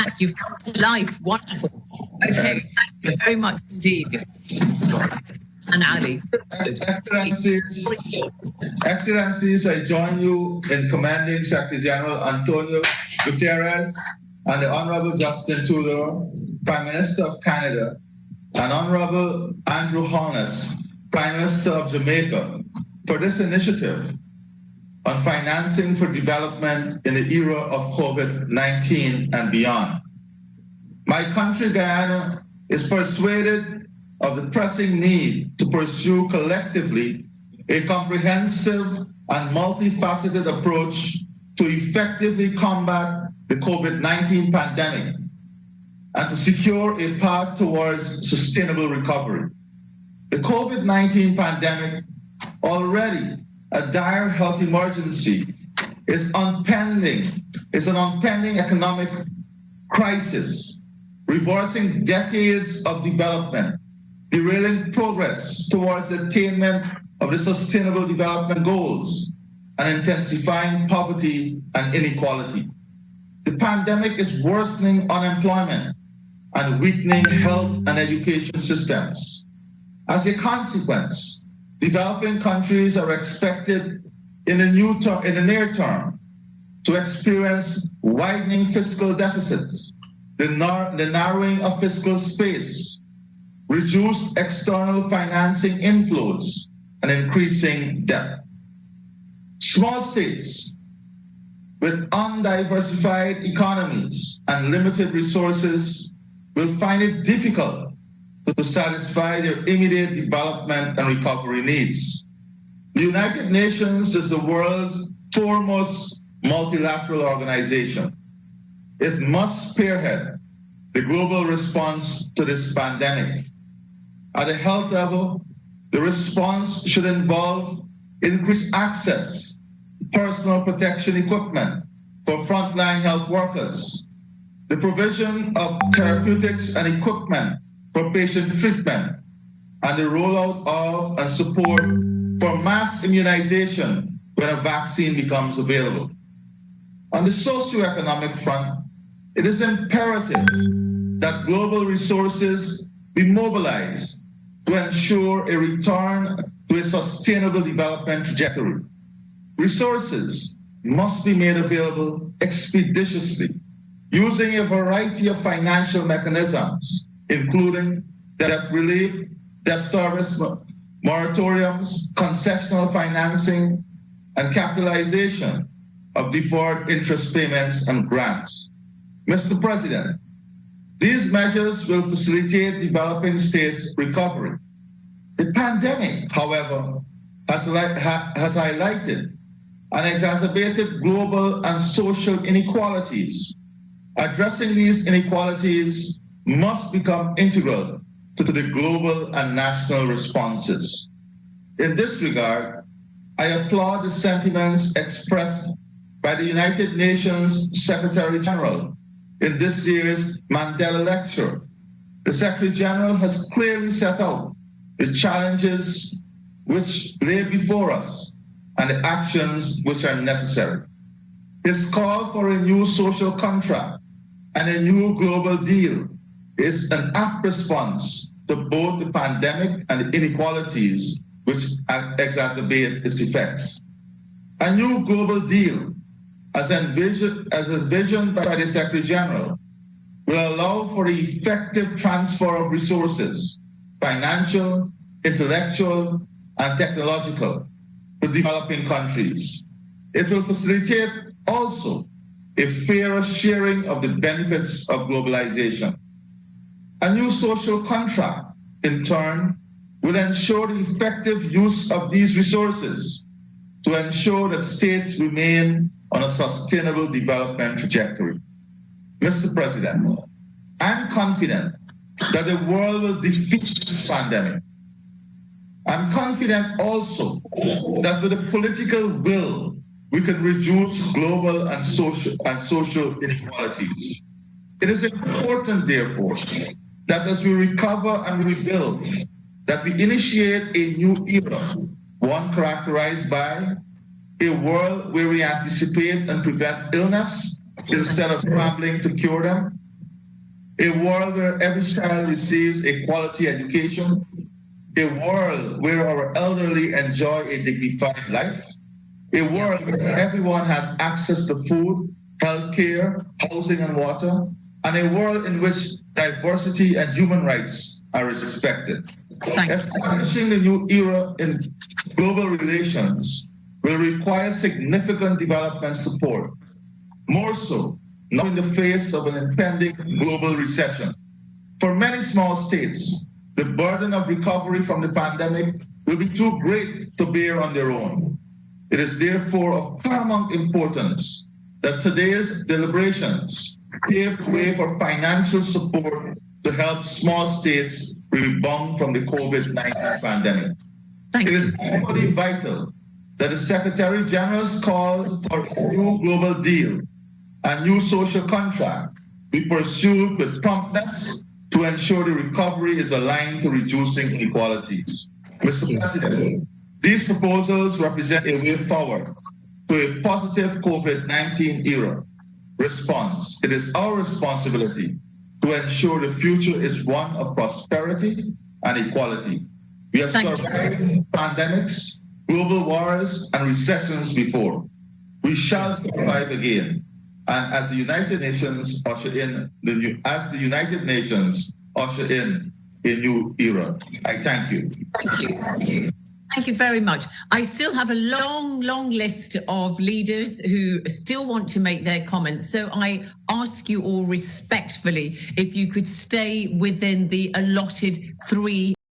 back. You've come to life. Wonderful. Okay, thank you very much indeed. And Ali. Excellencies, I join you in commending Secretary General Antonio Guterres and the Honorable Justin Trudeau, Prime Minister of Canada, and Honorable Andrew Holness, Prime Minister of Jamaica, for this initiative on financing for development in the era of COVID-19 and beyond. My country, Guyana, is persuaded of the pressing need to pursue collectively a comprehensive and multifaceted approach to effectively combat the COVID-19 pandemic and to secure a path towards sustainable recovery. The COVID-19 pandemic, already a dire health emergency, is an impending economic crisis, reversing decades of development, derailing progress towards the attainment of the Sustainable Development Goals, and intensifying poverty and inequality. The pandemic is worsening unemployment and weakening health and education systems. As a consequence, developing countries are expected in the near term to experience widening fiscal deficits, the narrowing of fiscal space, reduced external financing inflows, and increasing debt. Small states with undiversified economies and limited resources will find it difficult to satisfy their immediate development and recovery needs. The United Nations is the world's foremost multilateral organization. It must spearhead the global response to this pandemic. At a health level, the response should involve increased access to personal protection equipment for frontline health workers, the provision of therapeutics and equipment for patient treatment, and the rollout of and support for mass immunization when a vaccine becomes available. On the socioeconomic front, it is imperative that global resources be mobilized to ensure a return to a sustainable development trajectory. Resources must be made available expeditiously using a variety of financial mechanisms, including debt relief, debt service moratoriums, concessional financing, and capitalization of deferred interest payments and grants. Mr. President, these measures will facilitate developing states' recovery. The pandemic, however, has highlighted and exacerbated global and social inequalities. Addressing these inequalities must become integral to the global and national responses. In this regard, I applaud the sentiments expressed by the United Nations Secretary General in this year's Mandela Lecture. The Secretary General has clearly set out the challenges which lay before us and the actions which are necessary. His call for a new social contract and a new global deal is an apt response to both the pandemic and the inequalities which exacerbate its effects. A new global deal, as envisioned by the Secretary General, will allow for the effective transfer of resources, financial, intellectual, and technological, to developing countries. It will facilitate also a fairer sharing of the benefits of globalization. A new social contract, in turn, will ensure the effective use of these resources to ensure that states remain on a sustainable development trajectory. Mr. President, I'm confident that the world will defeat this pandemic. I'm confident also that with the political will, we can reduce global and social inequalities. It is important, therefore, that as we recover and rebuild, that we initiate a new era, one characterized by a world where we anticipate and prevent illness instead of scrambling to cure them, a world where every child receives a quality education, a world where our elderly enjoy a dignified life, a world where everyone has access to food, healthcare, housing, and water, and a world in which diversity and human rights are respected. Establishing the new era in global relations will require significant development support, more so now in the face of an impending global recession. For many small states, the burden of recovery from the pandemic will be too great to bear on their own. It is therefore of paramount importance that today's deliberations pave the way for financial support to help small states rebound from the COVID-19 pandemic. It is equally vital that the Secretary General's calls for a new global deal and new social contract be pursued with promptness to ensure the recovery is aligned to reducing inequalities. Mr. President, these proposals represent a way forward to a positive COVID-19 era response. It is our responsibility to ensure the future is one of prosperity and equality. We have survived pandemics, global wars, and recessions before. We shall survive again. And as the United Nations usher in a new era. I thank you. Thank you. Thank you very much. I still have a long list of leaders who still want to make their comments. So I ask you all respectfully if you could stay within the allotted 3